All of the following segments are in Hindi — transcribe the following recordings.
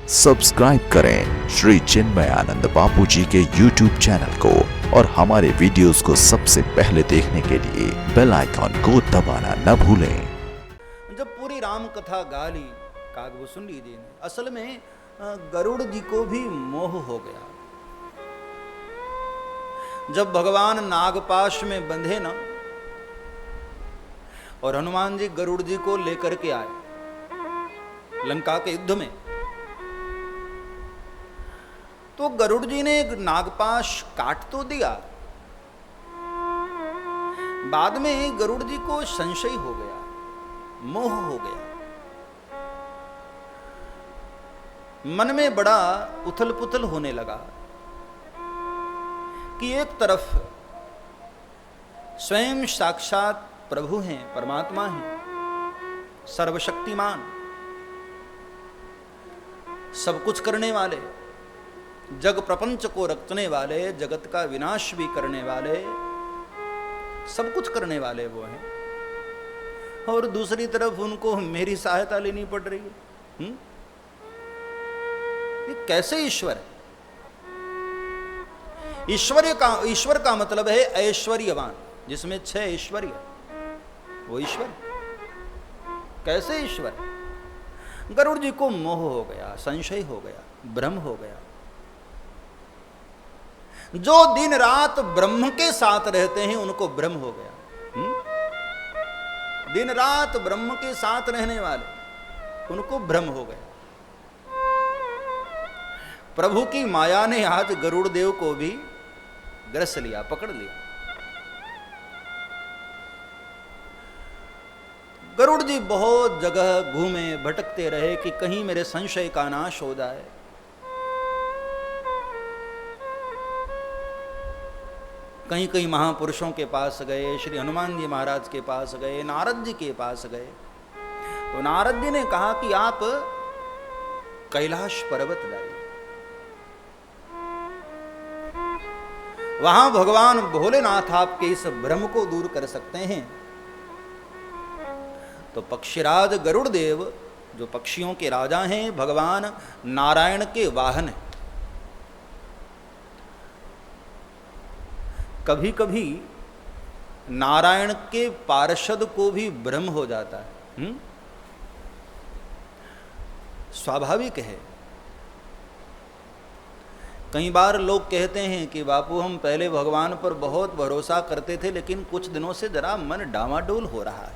सब्सक्राइब करें श्री चिन्मयानंद बापू जी के YouTube चैनल को और हमारे वीडियोस को सबसे पहले देखने के लिए बेल आइकॉन को दबाना न भूलें। जब पूरी राम कथा गा ली, काग वो सुन लीजिए, असल में गरुड़ जी को भी मोह हो गया। जब भगवान नागपाश में बंधे ना और हनुमान जी गरुड़ जी को लेकर के आए लंका के युद्ध में, तो गरुड़ जी ने एक नागपाश काट तो दिया। बाद में गरुड़ जी को संशय हो गया, मोह हो गया, मन में बड़ा उथल पुथल होने लगा कि एक तरफ स्वयं साक्षात प्रभु हैं, परमात्मा हैं, सर्वशक्तिमान, सब कुछ करने वाले, जग प्रपंच को रचने वाले, जगत का विनाश भी करने वाले, सब कुछ करने वाले वो हैं, और दूसरी तरफ उनको मेरी सहायता लेनी पड़ रही है। ये कैसे ईश्वर है? ईश्वर का मतलब है ऐश्वर्यवान, जिसमें 6 ऐश्वर्य, वो ईश्वर। कैसे ईश्वर? गरुड़ जी को मोह हो गया, संशय हो गया, भ्रम हो गया। जो दिन रात ब्रह्म के साथ रहते हैं उनको भ्रम हो गया। दिन रात ब्रह्म के साथ रहने वाले उनको भ्रम हो गया। प्रभु की माया ने आज गरुड़ देव को भी ग्रस लिया, पकड़ लिया। गरुड़ जी बहुत जगह घूमे, भटकते रहे कि कहीं मेरे संशय का नाश हो जाए। कहीं कहीं महापुरुषों के पास गए, श्री हनुमान जी महाराज के पास गए, नारद जी के पास गए। तो नारद जी ने कहा कि आप कैलाश पर्वत जाइए, वहां भगवान भोलेनाथ आपके इस भ्रम को दूर कर सकते हैं। तो पक्षीराज गरुड़ देव, जो पक्षियों के राजा हैं, भगवान नारायण के वाहन हैं। कभी कभी नारायण के पार्षद को भी भ्रम हो जाता है, स्वाभाविक है। कई बार लोग कहते हैं कि बापू हम पहले भगवान पर बहुत भरोसा करते थे, लेकिन कुछ दिनों से जरा मन डामाडोल हो रहा है।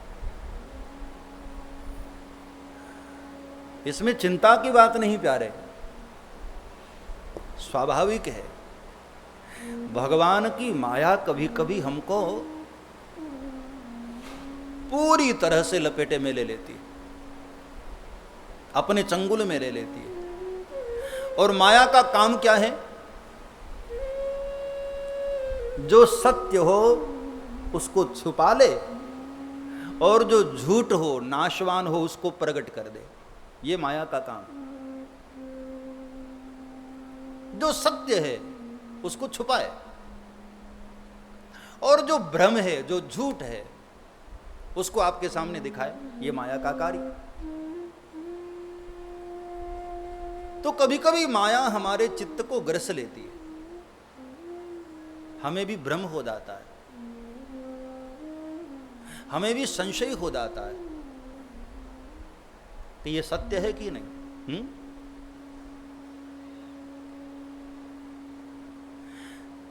इसमें चिंता की बात नहीं प्यारे, स्वाभाविक है। भगवान की माया कभी कभी हमको पूरी तरह से लपेटे में ले लेती है, अपने चंगुल में ले लेती है। और माया का काम क्या है? जो सत्य हो उसको छुपा ले, और जो झूठ हो, नाशवान हो, उसको प्रकट कर दे। ये माया का काम। जो सत्य है उसको छुपाए, और जो भ्रम है, जो झूठ है, उसको आपके सामने दिखाए। ये माया का कार्य। तो कभी कभी माया हमारे चित्त को ग्रस लेती है, हमें भी भ्रम हो जाता है, हमें भी संशय हो जाता है कि ये सत्य है कि नहीं।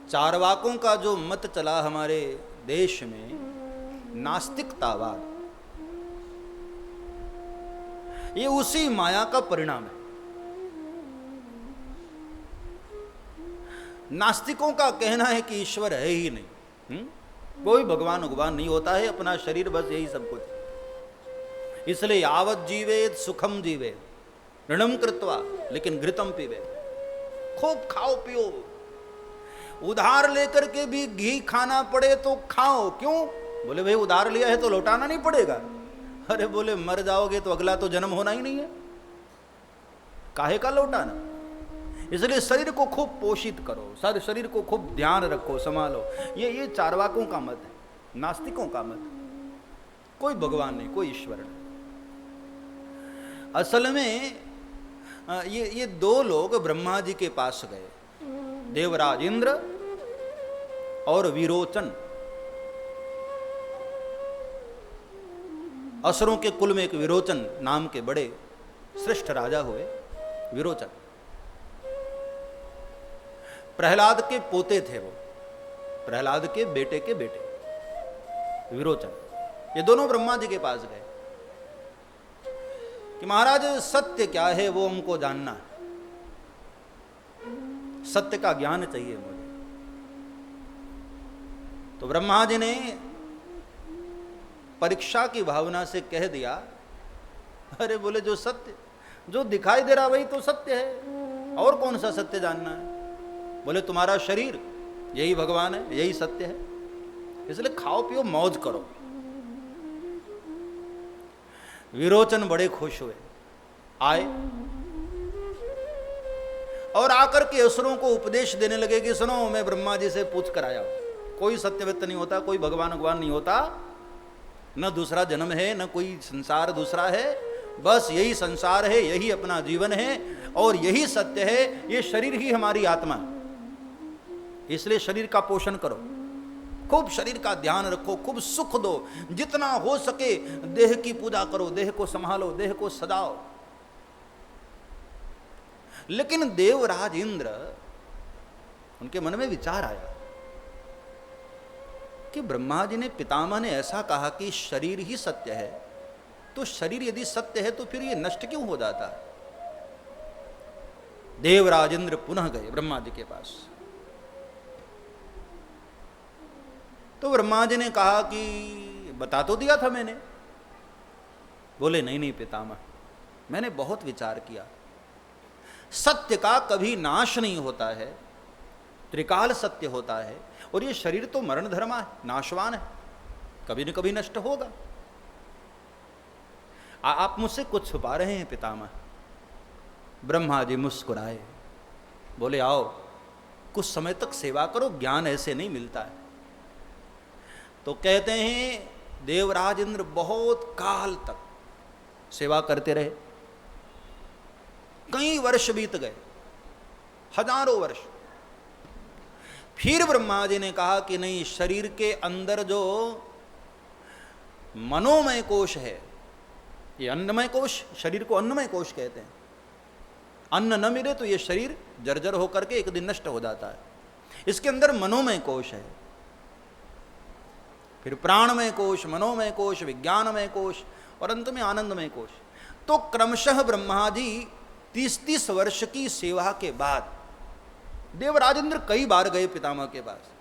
चारवाकों का जो मत चला हमारे देश में, नास्तिकतावाद, ये उसी माया का परिणाम है। नास्तिकों का कहना है कि ईश्वर है ही नहीं, कोई भगवान भगवान नहीं होता है, अपना शरीर बस यही सब कुछ। इसलिए यावत जीवेद सुखम जीवेद ऋणम कृत्वा लेकिन घृतम पीवेद। खूब खाओ पियो, उधार लेकर के भी घी खाना पड़े तो खाओ। क्यों? बोले भाई उधार लिया है तो लौटाना नहीं पड़ेगा। अरे बोले मर जाओगे तो अगला तो जन्म होना ही नहीं है, काहे का लौटाना। इसलिए शरीर को खूब पोषित करो, शरीर को खूब ध्यान रखो, संभालो। ये चारवाकों का मत है, नास्तिकों का मत। कोई भगवान नहीं, कोई ईश्वर नहीं। असल में ये दो लोग ब्रह्मा जी के पास गए, देवराज इंद्र और विरोचन। असुरों के कुल में एक विरोचन नाम के बड़े श्रेष्ठ राजा हुए, विरोचन। प्रहलाद के पोते थे वो, प्रहलाद के बेटे विरोचन। ये दोनों ब्रह्मा जी के पास गए कि महाराज सत्य क्या है वो हमको जानना है, सत्य का ज्ञान चाहिए मुझे। तो ब्रह्मा जी ने परीक्षा की भावना से कह दिया, अरे बोले जो सत्य जो दिखाई दे रहा वही तो सत्य है, और कौन सा सत्य जानना है? बोले तुम्हारा शरीर यही भगवान है, यही सत्य है, इसलिए खाओ पियो मौज करो। विरोचन बड़े खुश हुए, आए और आकर के असुरों को उपदेश देने लगे कि सुनो, मैं ब्रह्मा जी से पूछ कर आया, कोई सत्यवत नहीं होता, कोई भगवान नहीं होता, न दूसरा जन्म है, न कोई संसार दूसरा है, बस यही संसार है, यही अपना जीवन है और यही सत्य है। ये शरीर ही हमारी आत्मा है, इसलिए शरीर का पोषण करो, खूब शरीर का ध्यान रखो, खूब सुख दो, जितना हो सके देह की पूजा करो, देह को संभालो, देह को सजाओ। लेकिन देवराज इंद्र, उनके मन में विचार आया कि ब्रह्मा जी ने, पितामह ने ऐसा कहा कि शरीर ही सत्य है, तो शरीर यदि सत्य है तो फिर ये नष्ट क्यों हो जाता है? देवराज इंद्र पुनः गए ब्रह्मा जी के पास। तो ब्रह्मा जी ने कहा कि बता तो दिया था मैंने। बोले नहीं नहीं पितामह, मैंने बहुत विचार किया, सत्य का कभी नाश नहीं होता है, त्रिकाल सत्य होता है, और ये शरीर तो मरण धर्मा है, नाशवान है, कभी न कभी नष्ट होगा। आप मुझसे कुछ छुपा रहे हैं पितामह। ब्रह्मा जी मुस्कुराए, बोले आओ कुछ समय तक सेवा करो, ज्ञान ऐसे नहीं मिलता है। तो कहते हैं देवराज इंद्र बहुत काल तक सेवा करते रहे, कई वर्ष बीत गए, हजारों वर्ष। फिर ब्रह्मा जी ने कहा कि नहीं, शरीर के अंदर जो मनोमय कोश है, ये अन्नमय कोश, शरीर को अन्नमय कोश कहते हैं, अन्न न मिले तो ये शरीर जर्जर होकर के एक दिन नष्ट हो जाता है। इसके अंदर मनोमय कोश है, फिर प्राणमय कोश, मनोमय कोश, विज्ञानमय कोश और अंत में आनंदमय कोश। तो क्रमशः ब्रह्मा जी 30-30 वर्ष की सेवा के बाद देवराज इंद्र कई बार गए पितामह के पास।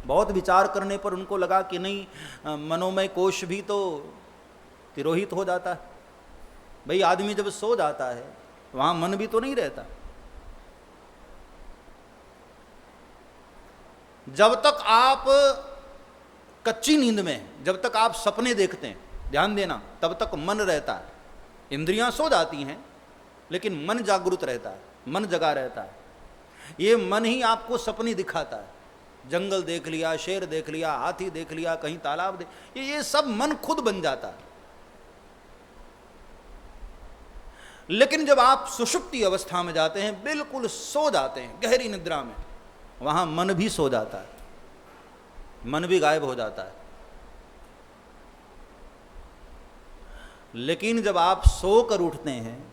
बहुत विचार करने पर उनको लगा कि नहीं, मनोमय कोश भी तो तिरोहित हो जाता है। भाई आदमी जब सो जाता है वहां मन भी तो नहीं रहता। जब तक आप कच्ची नींद में, जब तक आप सपने देखते हैं, ध्यान देना, तब तक मन रहता है। इंद्रियां सो जाती हैं लेकिन मन जागृत रहता है, मन जगा रहता है। ये मन ही आपको सपने दिखाता है। जंगल देख लिया, शेर देख लिया, हाथी देख लिया, कहीं तालाब देख, ये सब मन खुद बन जाता है। लेकिन जब आप सुषुप्ति अवस्था में जाते हैं, बिल्कुल सो जाते हैं गहरी निद्रा में, वहां मन भी सो जाता है, मन भी गायब हो जाता है। लेकिन जब आप सोकर उठते हैं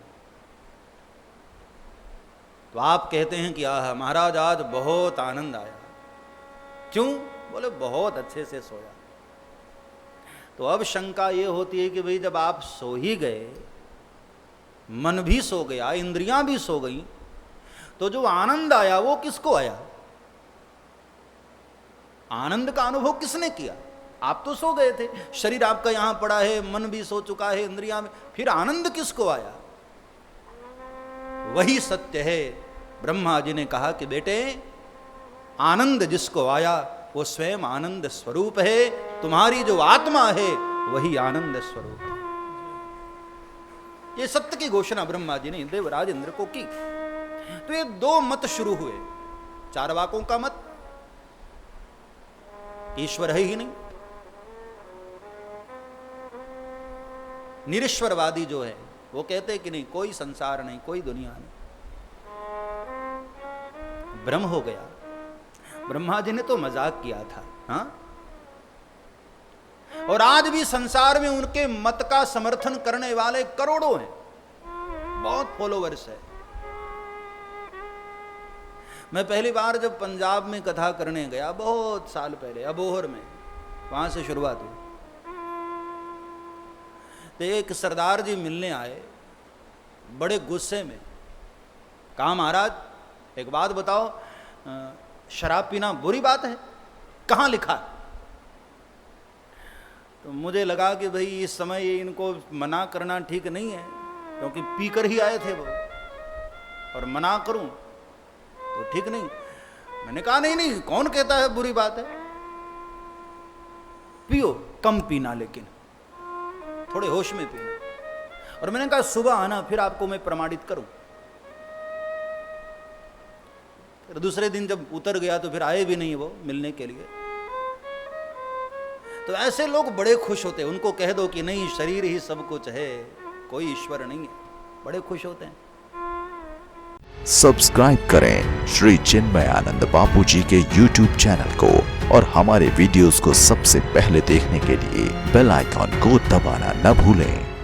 तो आप कहते हैं कि आह महाराज आज बहुत आनंद आया। क्यों? बोले बहुत अच्छे से सोया। तो अब शंका ये होती है कि भाई जब आप सो ही गए, मन भी सो गया, इंद्रियां भी सो गई, तो जो आनंद आया वो किसको आया? आनंद का अनुभव किसने किया? आप तो सो गए थे, शरीर आपका यहां पड़ा है, मन भी सो चुका है, इंद्रियां में, फिर आनंद किसको आया? वही सत्य है। ब्रह्मा जी ने कहा कि बेटे, आनंद जिसको आया वो स्वयं आनंद स्वरूप है। तुम्हारी जो आत्मा है वही आनंद स्वरूप है। ये सत्य की घोषणा ब्रह्मा जी ने देवराज इंद्र को की। तो ये दो मत शुरू हुए। चारवाकों का मत, ईश्वर है ही नहीं। निरीश्वरवादी जो है वो कहते कि नहीं, कोई संसार नहीं, कोई दुनिया नहीं, ब्रह्म हो गया। ब्रह्मा जी ने तो मजाक किया था, हाँ? और आज भी संसार में उनके मत का समर्थन करने वाले करोड़ों हैं, बहुत फॉलोवर्स है। मैं पहली बार जब पंजाब में कथा करने गया, बहुत साल पहले, अबोहर में, वहां से शुरुआत हुई, तो एक सरदार जी मिलने आए, बड़े गुस्से में। कहा, महाराज एक बात बताओ, शराब पीना बुरी बात है? कहाँ लिखा है? तो मुझे लगा कि भाई इस समय इनको मना करना ठीक नहीं है, क्योंकि पीकर ही आए थे वो, और मना करूं तो ठीक नहीं। मैंने कहा नहीं नहीं, कौन कहता है बुरी बात है, पियो, कम पीना, लेकिन थोड़े होश में पीना। और मैंने कहा सुबह आना, फिर आपको मैं प्रमाणित करूं। फिर दूसरे दिन जब उतर गया तो फिर आए भी नहीं वो मिलने के लिए। तो ऐसे लोग बड़े खुश होते हैं, उनको कह दो कि नहीं, शरीर ही सब कुछ है, कोई ईश्वर नहीं है, बड़े खुश होते हैं। सब्सक्राइब करें श्री चिन्मयानंद बापू जी के YouTube चैनल को और हमारे वीडियोस को सबसे पहले देखने के लिए बेल आइकॉन को दबाना न भूलें।